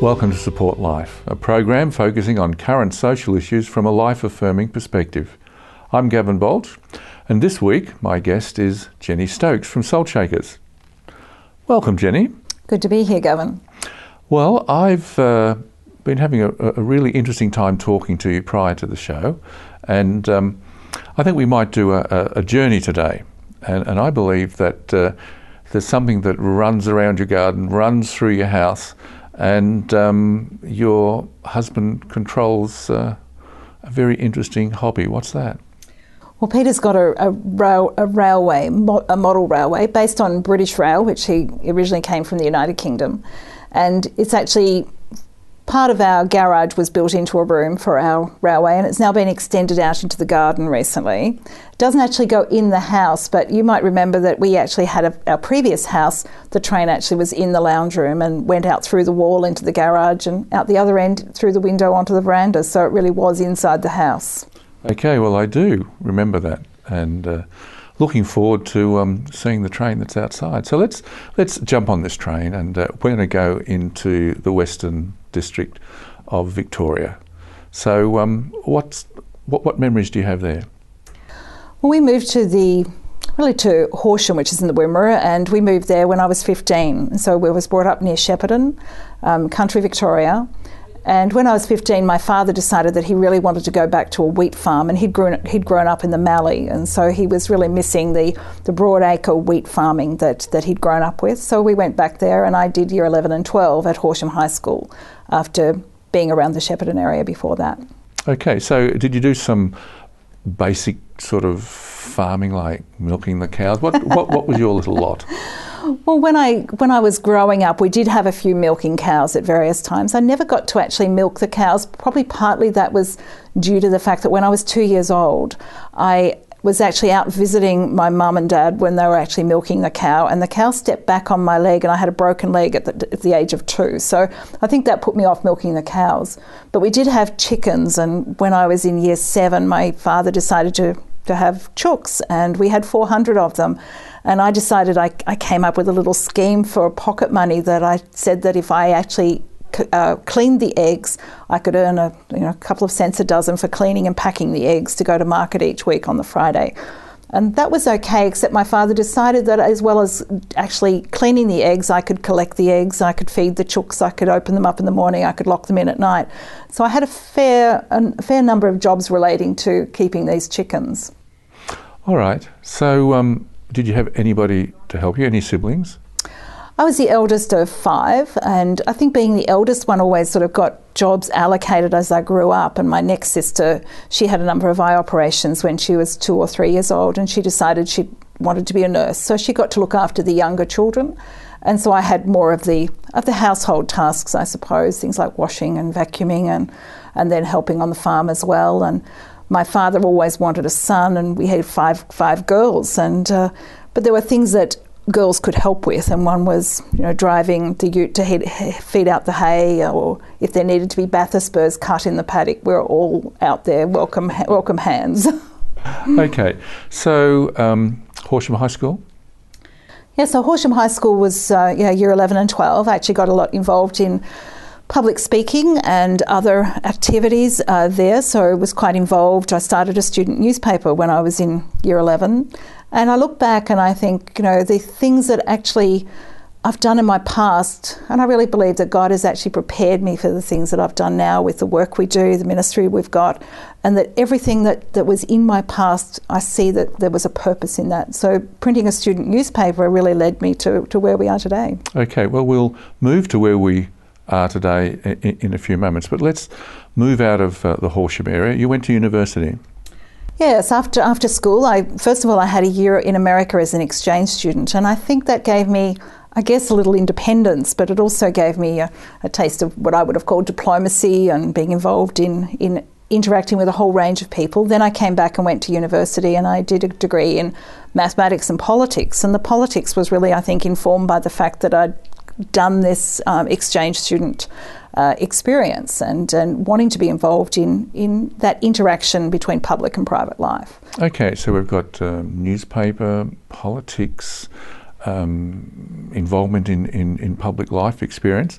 Welcome to Support Life, a program focusing on current social issues from a life-affirming perspective. I'm Gavin Baulch, and this week my guest is Jenny Stokes from Salt Shakers. Welcome, Jenny. Good to be here, Gavin. Well, I've been having a really interesting time talking to you prior to the show, and I think we might do a journey today. And I believe that there's something that runs around your garden, runs through your house, and your husband controls a very interesting hobby. What's that? Well, Peter's got a model railway based on British rail, which he originally came from the United Kingdom. And it's actually part of our garage was built into a room for our railway, and it's now been extended out into the garden recently. It doesn't actually go in the house, but you might remember that we actually had our previous house, the train actually was in the lounge room and went out through the wall into the garage and out the other end through the window onto the veranda, so it really was inside the house. Okay, well I do remember that, and looking forward to seeing the train that's outside. So let's jump on this train, and we're going to go into the Western District of Victoria. So what memories do you have there? Well, we moved to Horsham, which is in the Wimmera, and we moved there when I was 15. So we was brought up near Shepparton, country Victoria. And when I was 15, my father decided that he really wanted to go back to a wheat farm, and he'd grown up in the Mallee, and so he was really missing the broadacre wheat farming that he'd grown up with. So we went back there, and I did year 11 and 12 at Horsham High School after being around the Shepparton area before that. Okay, so did you do some basic sort of farming, like milking the cows? What was your little lot? Well, when I was growing up, we did have a few milking cows at various times. I never got to actually milk the cows. Probably partly that was due to the fact that when I was 2 years old, I was actually out visiting my mum and dad when they were actually milking the cow, and the cow stepped back on my leg, and I had a broken leg at the age of 2. So I think that put me off milking the cows. But we did have chickens, and when I was in year 7, my father decided to have chooks, and we had 400 of them. And I decided I came up with a little scheme for pocket money that I said that if I actually cleaned the eggs, I could earn a couple of cents a dozen for cleaning and packing the eggs to go to market each week on the Friday. And that was okay, except my father decided that as well as actually cleaning the eggs, I could collect the eggs, I could feed the chooks, I could open them up in the morning, I could lock them in at night. So I had a fair number of jobs relating to keeping these chickens. All right. So did you have anybody to help you, any siblings? I was the eldest of 5, and I think being the eldest one always sort of got jobs allocated as I grew up. And my next sister, she had a number of eye operations when she was 2 or 3 years old, and she decided she wanted to be a nurse. So she got to look after the younger children. And so I had more of the household tasks, I suppose, things like washing and vacuuming and then helping on the farm as well. And my father always wanted a son, and we had five girls. And but there were things that girls could help with, and one was driving the ute to feed out the hay, or if there needed to be Bathurst spurs cut in the paddock, we were all out there, welcome hands. Okay, so Horsham High School? Yeah, so Horsham High School was year 11 and 12. I actually got a lot involved in public speaking and other activities there, so I was quite involved. I started a student newspaper when I was in year 11. And I look back and I think, the things that actually I've done in my past, and I really believe that God has actually prepared me for the things that I've done now with the work we do, the ministry we've got, and that everything that was in my past, I see that there was a purpose in that. So printing a student newspaper really led me to where we are today. Okay, well, we'll move to where we are today in a few moments, but let's move out of the Horsham area. You went to university. Yes, after school, first of all, I had a year in America as an exchange student, and I think that gave me, I guess, a little independence, but it also gave me a taste of what I would have called diplomacy and being involved in interacting with a whole range of people. Then I came back and went to university, and I did a degree in mathematics and politics, and the politics was really, I think, informed by the fact that I'd done this exchange student experience and wanting to be involved in that interaction between public and private life. Okay, so we've got newspaper, politics, involvement in public life experience.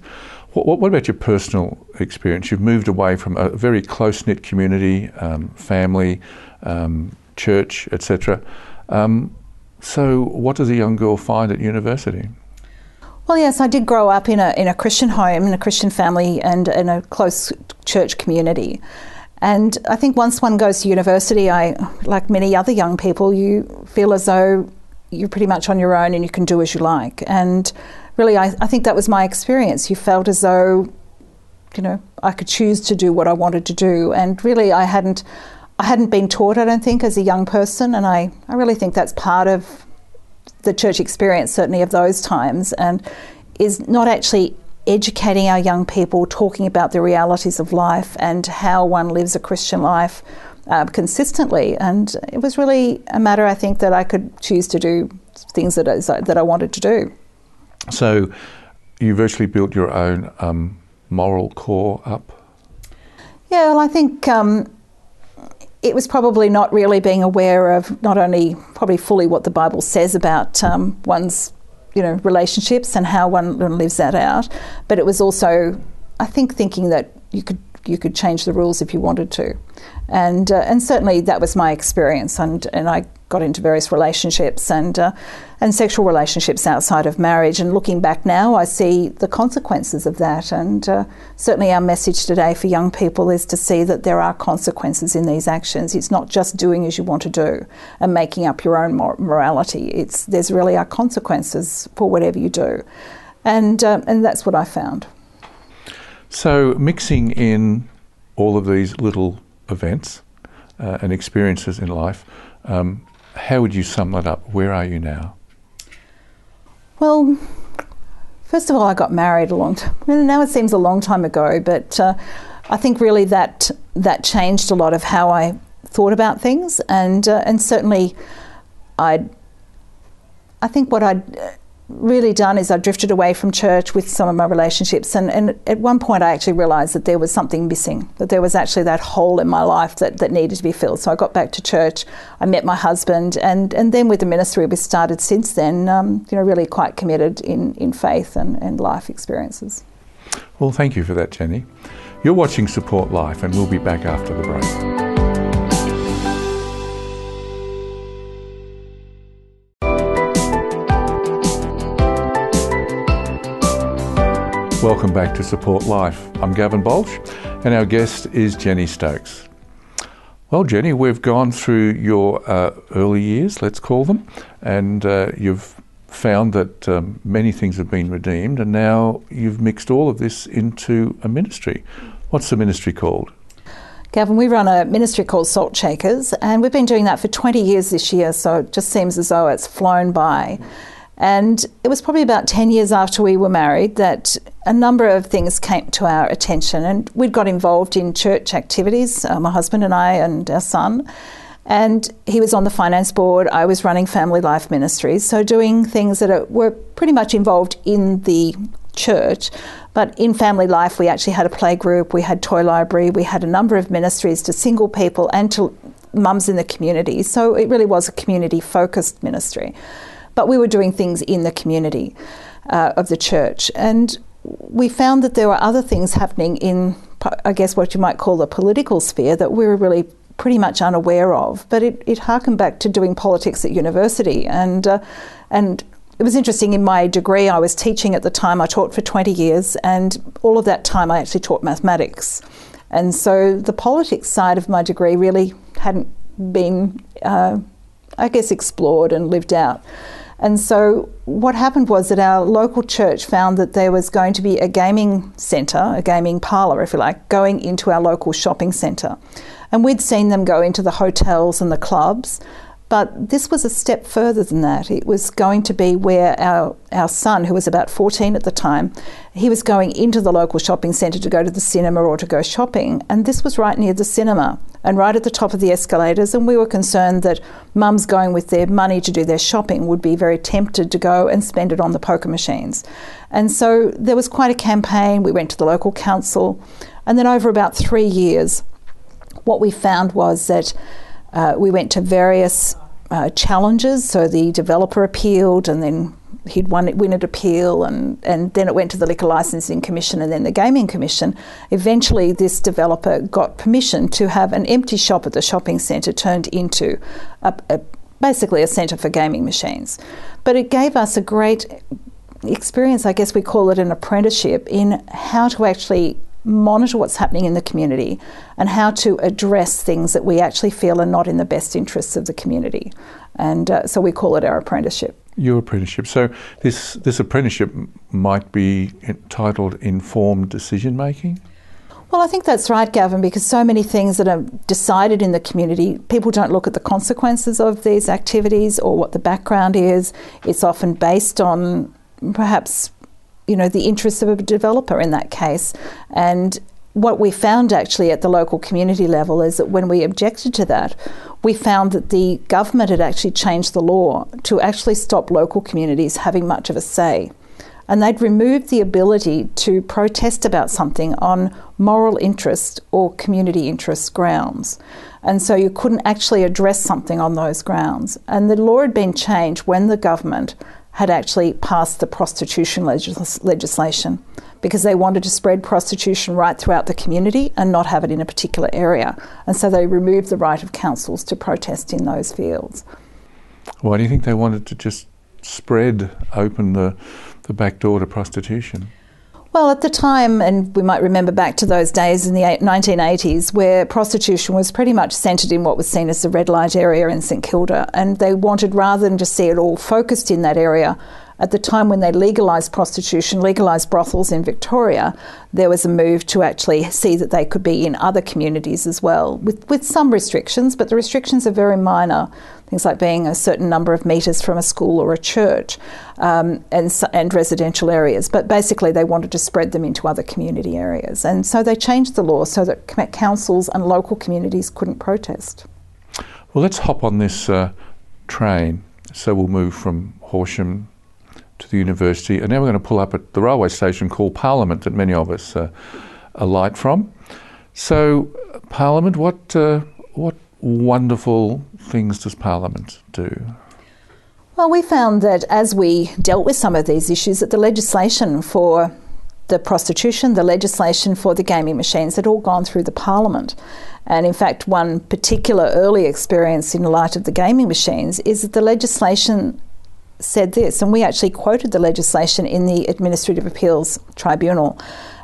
What about your personal experience? You've moved away from a very close-knit community, family, church, etc. So what does a young girl find at university? Well, yes, I did grow up in a Christian home, in a Christian family, and in a close church community. And I think once one goes to university, like many other young people, you feel as though you're pretty much on your own and you can do as you like. And really, I think that was my experience. You felt as though, I could choose to do what I wanted to do. And really, I hadn't been taught, I don't think, as a young person. And I really think that's part of the church experience, certainly of those times, and is not actually educating our young people, talking about the realities of life and how one lives a Christian life consistently. And it was really a matter, I think, that I could choose to do things that I wanted to do. So you virtually built your own moral core up? Yeah, well, I think it was probably not really being aware of not only probably fully what the Bible says about one's relationships and how one lives that out, but it was also, I think, thinking that you could change the rules if you wanted to, and certainly that was my experience, and I got into various relationships and sexual relationships outside of marriage. And looking back now, I see the consequences of that. And certainly our message today for young people is to see that there are consequences in these actions. It's not just doing as you want to do and making up your own morality. There's really are consequences for whatever you do. And that's what I found. So mixing in all of these little events and experiences in life, how would you sum that up? Where are you now? Well, first of all, I got married a long time. Now it seems a long time ago, but I think really that changed a lot of how I thought about things, and certainly I think what I'd really done is I drifted away from church with some of my relationships, and at one point I actually realised that there was something missing, that there was actually that hole in my life that needed to be filled. So I got back to church, I met my husband, and then with the ministry we started since then, really quite committed in faith and life experiences. Well, thank you for that, Jenny. You're watching Support Life, and we'll be back after the break. Welcome back to Support Life. I'm Gavin Baulch, and our guest is Jenny Stokes. Well, Jenny, we've gone through your early years, let's call them, and you've found that many things have been redeemed, and now you've mixed all of this into a ministry. What's the ministry called? Gavin, we run a ministry called Salt Shakers, and we've been doing that for 20 years this year, so it just seems as though it's flown by. And it was probably about 10 years after we were married that a number of things came to our attention, and we'd got involved in church activities, my husband and I and our son, and he was on the finance board, I was running Family Life Ministries, so doing things that were pretty much involved in the church. But in Family Life we actually had a play group, we had toy library, we had a number of ministries to single people and to mums in the community, so it really was a community-focused ministry. But we were doing things in the community of the church. And we found that there were other things happening in, I guess, what you might call the political sphere that we were really pretty much unaware of. But it harkened back to doing politics at university. And it was interesting, in my degree, I was teaching at the time. I taught for 20 years. And all of that time I actually taught mathematics. And so the politics side of my degree really hadn't been, explored and lived out. And so what happened was that our local church found that there was going to be a gaming centre, a gaming parlour, if you like, going into our local shopping centre. And we'd seen them go into the hotels and the clubs, but this was a step further than that. It was going to be where our son, who was about 14 at the time, he was going into the local shopping centre to go to the cinema or to go shopping. And this was right near the cinema and right at the top of the escalators. And we were concerned that mums going with their money to do their shopping would be very tempted to go and spend it on the poker machines. And so there was quite a campaign. We went to the local council. And then over about 3 years, what we found was that we went to various challenges. So the developer appealed, and then he'd win an appeal, and then it went to the Liquor Licensing Commission and then the Gaming Commission. Eventually, this developer got permission to have an empty shop at the shopping centre turned into basically a centre for gaming machines. But it gave us a great experience, I guess we call it an apprenticeship, in how to actually monitor what's happening in the community and how to address things that we actually feel are not in the best interests of the community. And so we call it our apprenticeship. Your apprenticeship. So this apprenticeship might be entitled informed decision making? Well, I think that's right, Gavin, because so many things that are decided in the community, people don't look at the consequences of these activities or what the background is. It's often based on perhaps the interests of a developer in that case. And what we found actually at the local community level is that when we objected to that, we found that the government had actually changed the law to actually stop local communities having much of a say. And they'd removed the ability to protest about something on moral interest or community interest grounds. And so you couldn't actually address something on those grounds. And the law had been changed when the government had actually passed the prostitution legislation, because they wanted to spread prostitution right throughout the community and not have it in a particular area. And so they removed the right of councils to protest in those fields. Why do you think they wanted to just open the back door to prostitution? Well, at the time, and we might remember back to those days in the 1980s, where prostitution was pretty much centred in what was seen as the red light area in St Kilda, and they wanted, rather than just see it all focused in that area, at the time when they legalised prostitution, legalised brothels in Victoria, there was a move to actually see that they could be in other communities as well, with some restrictions, but the restrictions are very minor. Things like being a certain number of metres from a school or a church, and residential areas. But basically they wanted to spread them into other community areas. And so they changed the law so that councils and local communities couldn't protest. Well, let's hop on this train. So we'll move from Horsham to the university, and now we're going to pull up at the railway station called Parliament that many of us alight from. So Parliament, what wonderful things does Parliament do? Well, we found that as we dealt with some of these issues, that the legislation for the prostitution, the legislation for the gaming machines had all gone through the Parliament. And in fact, one particular early experience in light of the gaming machines is that the legislation said this, and we actually quoted the legislation in the Administrative Appeals Tribunal,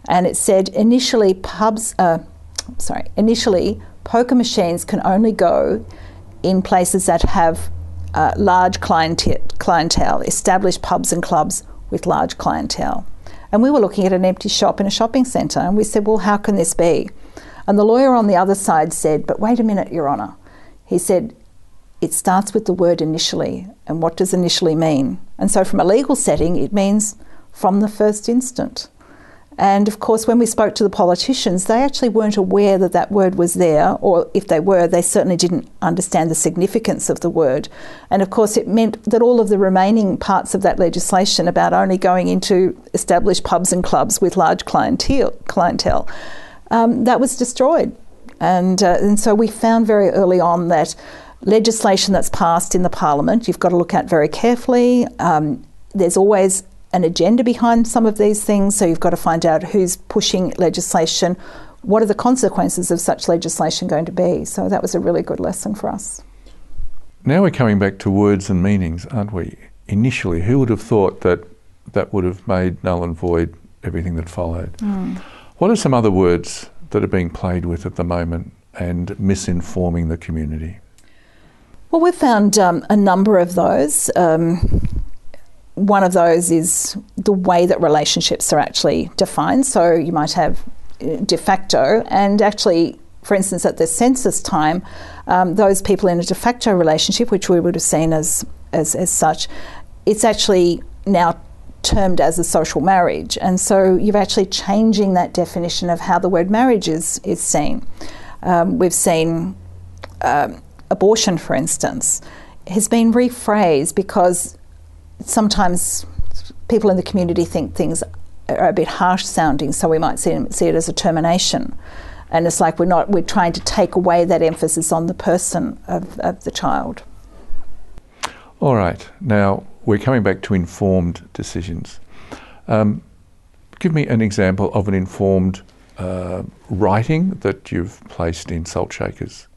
and it said initially poker machines can only go in places that have large clientele, established pubs and clubs with large clientele. And we were looking at an empty shop in a shopping centre, and we said, well, how can this be? And the lawyer on the other side said, but wait a minute, Your Honour. He said, it starts with the word initially, and what does initially mean? And so from a legal setting, it means from the first instant. And of course, when we spoke to the politicians, they actually weren't aware that that word was there, or if they were, they certainly didn't understand the significance of the word. And of course, it meant that all of the remaining parts of that legislation about only going into established pubs and clubs with large clientele, that was destroyed. And so we found very early on that legislation that's passed in the Parliament, you've got to look at very carefully. There's always an agenda behind some of these things, so you've got to find out who's pushing legislation, what are the consequences of such legislation going to be. So that was a really good lesson for us. Now we're coming back to words and meanings, aren't we? Initially, who would have thought that that would have made null and void everything that followed? What are some other words that are being played with at the moment and misinforming the community? Well, we've found a number of those. One of those is the way that relationships are actually defined. So you might have de facto, and actually, for instance, at the census time, those people in a de facto relationship, which we would have seen as such, it's actually now termed as a social marriage. And so you're actually changing that definition of how the word marriage is seen. We've seen abortion, for instance, has been rephrased because sometimes people in the community think things are a bit harsh sounding, so we might see it as a termination. And it's like we're trying to take away that emphasis on the person of the child. All right. Now, we're coming back to informed decisions. Give me an example of an informed writing that you've placed in Salt Shakers.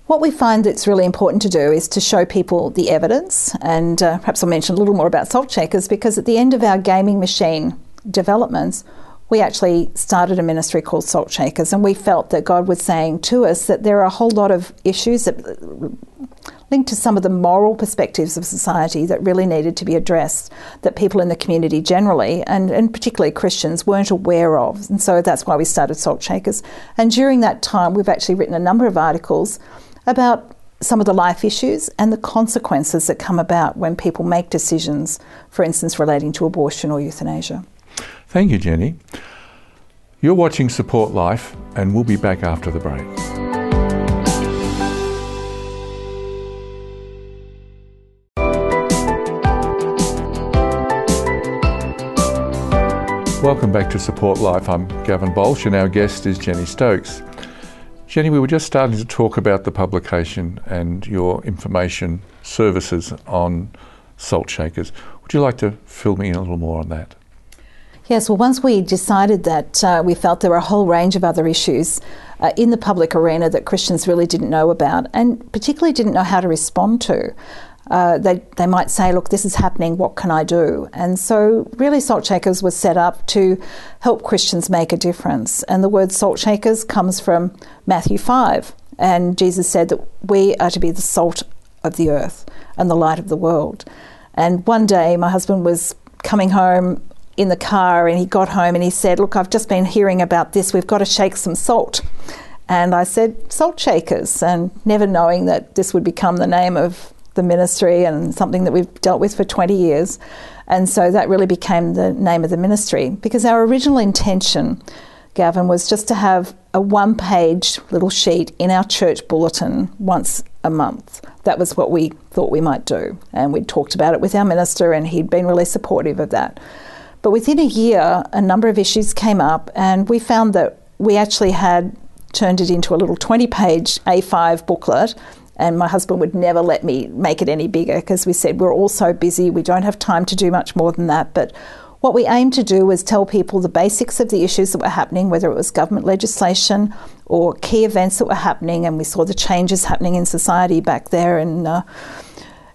What we find that's really important to do is to show people the evidence, and perhaps I'll mention a little more about Salt Shakers, because at the end of our gaming machine developments, we actually started a ministry called Salt Shakers, and we felt that God was saying to us that there are a whole lot of issues that linked to some of the moral perspectives of society that really needed to be addressed, that people in the community generally, and particularly Christians, weren't aware of. And so that's why we started Salt Shakers. And during that time, we've actually written a number of articles about some of the life issues and the consequences that come about when people make decisions, for instance, relating to abortion or euthanasia. Thank you, Jenny. You're watching Support Life, and we'll be back after the break. Welcome back to Support Life. I'm Gavin Baulch, and our guest is Jenny Stokes. Jenny, we were just starting to talk about the publication and your information services on Salt Shakers. Would you like to fill me in a little more on that? Yes, well, once we decided that we felt there were a whole range of other issues in the public arena that Christians really didn't know about, and particularly didn't know how to respond to. They might say, look, this is happening, what can I do? And so really Salt Shakers was set up to help Christians make a difference. And the word salt shakers comes from Matthew 5. And Jesus said that we are to be the salt of the earth and the light of the world. And one day my husband was coming home in the car, and he got home and he said, look, I've just been hearing about this, we've got to shake some salt. And I said, Salt Shakers, and never knowing that this would become the name of the ministry and something that we've dealt with for 20 years. And so that really became the name of the ministry, because our original intention, Gavin, was just to have a one-page little sheet in our church bulletin once a month. That was what we thought we might do. And we'd talked about it with our minister, and he'd been really supportive of that. But within a year, a number of issues came up, and we found that we actually had turned it into a little 20-page A5 booklet. And my husband would never let me make it any bigger, because we said we're all so busy, we don't have time to do much more than that. But what we aimed to do was tell people the basics of the issues that were happening, whether it was government legislation or key events that were happening, and we saw the changes happening in society back there in the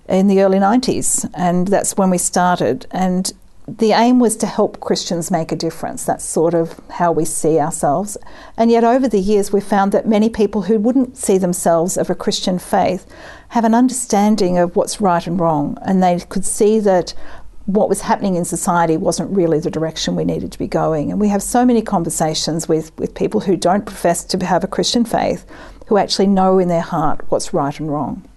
early 90s, and that's when we started. And the aim was to help Christians make a difference. That's sort of how we see ourselves. And yet over the years we found that many people who wouldn't see themselves of a Christian faith have an understanding of what's right and wrong, and they could see that what was happening in society wasn't really the direction we needed to be going. And we have so many conversations with people who don't profess to have a Christian faith, who actually know in their heart what's right and wrong.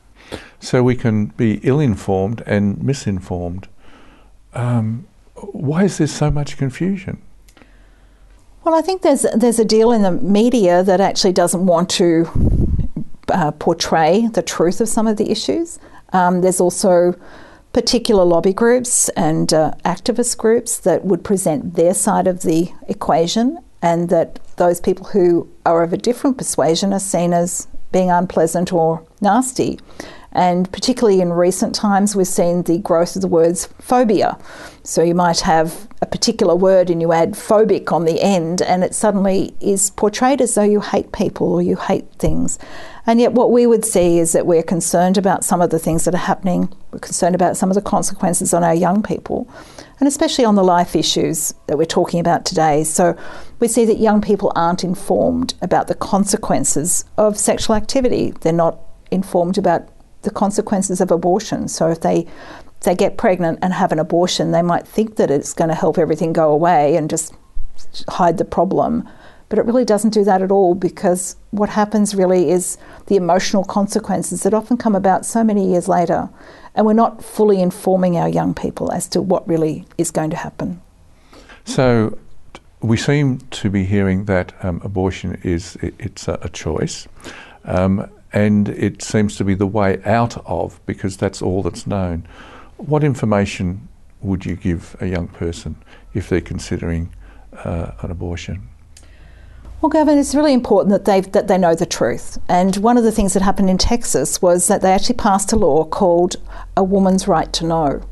So we can be ill-informed and misinformed. Why is there so much confusion? Well, I think there's a deal in the media that actually doesn't want to portray the truth of some of the issues. There's also particular lobby groups and activist groups that would present their side of the equation, and that those people who are of a different persuasion are seen as being unpleasant or nasty. And particularly in recent times, we've seen the growth of the words phobia. So you might have a particular word and you add phobic on the end, and it suddenly is portrayed as though you hate people or you hate things. And yet what we would see is that we're concerned about some of the things that are happening. We're concerned about some of the consequences on our young people, and especially on the life issues that we're talking about today. So we see that young people aren't informed about the consequences of sexual activity. They're not informed about the consequences of abortion. So if they get pregnant and have an abortion, they might think that it's going to help everything go away and just hide the problem. But it really doesn't do that at all, because what happens really is the emotional consequences that often come about so many years later, and we're not fully informing our young people as to what really is going to happen. So we seem to be hearing that abortion it's a choice. And it seems to be the way out of, because that's all that's known. What information would you give a young person if they're considering an abortion? Well, Gavin, it's really important that they know the truth. And one of the things that happened in Texas was that they actually passed a law called A Woman's Right to Know.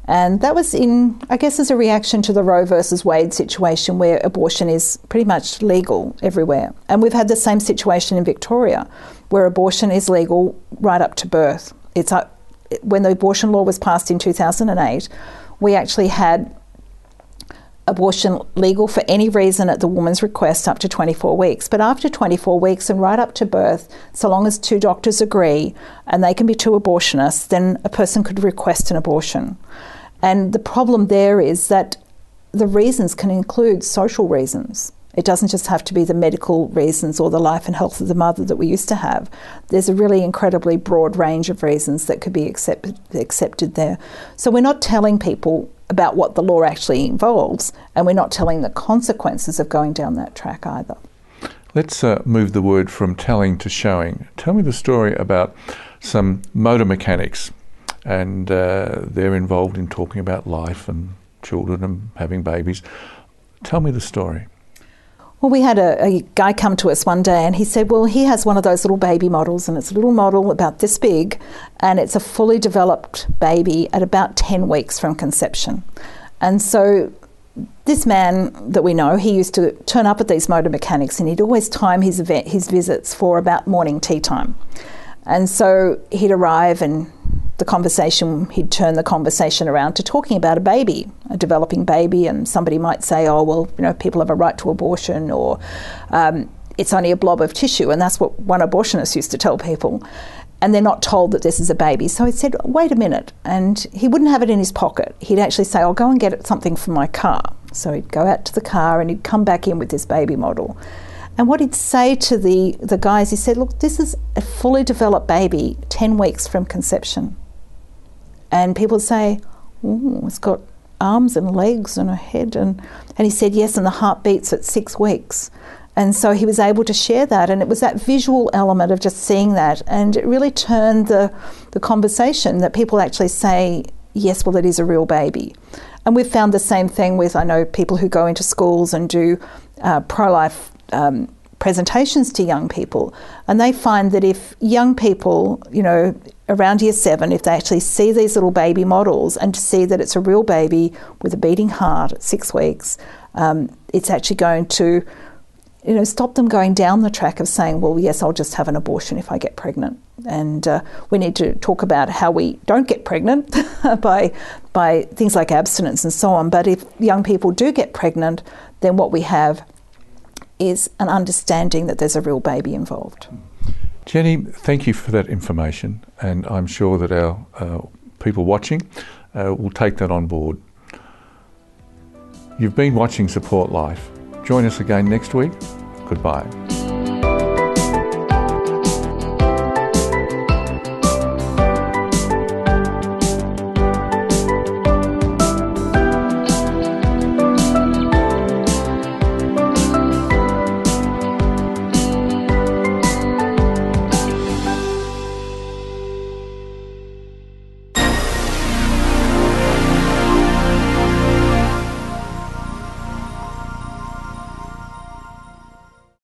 And that was as a reaction to the Roe versus Wade situation, where abortion is pretty much legal everywhere. And we've had the same situation in Victoria, where abortion is legal right up to birth. When the abortion law was passed in 2008, we actually had abortion legal for any reason at the woman's request up to 24 weeks. But after 24 weeks and right up to birth, so long as two doctors agree and they can be two abortionists, then a person could request an abortion. And the problem there is that the reasons can include social reasons. It doesn't just have to be the medical reasons or the life and health of the mother that we used to have. There's a really incredibly broad range of reasons that could be accepted there. So we're not telling people about what the law actually involves, and we're not telling the consequences of going down that track either. Let's move the word from telling to showing. Tell me the story about some motor mechanics, and they're involved in talking about life and children and having babies. Tell me the story. Well, we had a guy come to us one day and he said, well, he has one of those little baby models, and it's a little model about this big, and it's a fully developed baby at about 10 weeks from conception. And so this man that we know, he used to turn up at these motor mechanics, and he'd always time his visits for about morning tea time. And so he'd arrive, and he'd turn the conversation around to talking about a baby, a developing baby, and somebody might say, oh, well, people have a right to abortion, or it's only a blob of tissue, and that's what one abortionist used to tell people. And they're not told that this is a baby. So he said, wait a minute, and he wouldn't have it in his pocket. He'd actually say, I'll go and get something from my car. So he'd go out to the car and he'd come back in with this baby model. And what he'd say to the guys, he said, look, this is a fully developed baby, 10 weeks from conception. And people would say, oh, it's got arms and legs and a head. And he said, yes, and the heart beats at 6 weeks. And so he was able to share that. And it was that visual element of just seeing that. And it really turned the conversation that people actually say, yes, well, it is a real baby. And we've found the same thing with, I know, people who go into schools and do pro-life presentations to young people. And they find that if young people, around year 7, if they actually see these little baby models and to see that it's a real baby with a beating heart at 6 weeks, it's actually going to, stop them going down the track of saying, well, yes, I'll just have an abortion if I get pregnant. And we need to talk about how we don't get pregnant by things like abstinence and so on. But if young people do get pregnant, then what we have is an understanding that there's a real baby involved. Jenny, thank you for that information, and I'm sure that our people watching will take that on board. You've been watching Support Life. Join us again next week. Goodbye.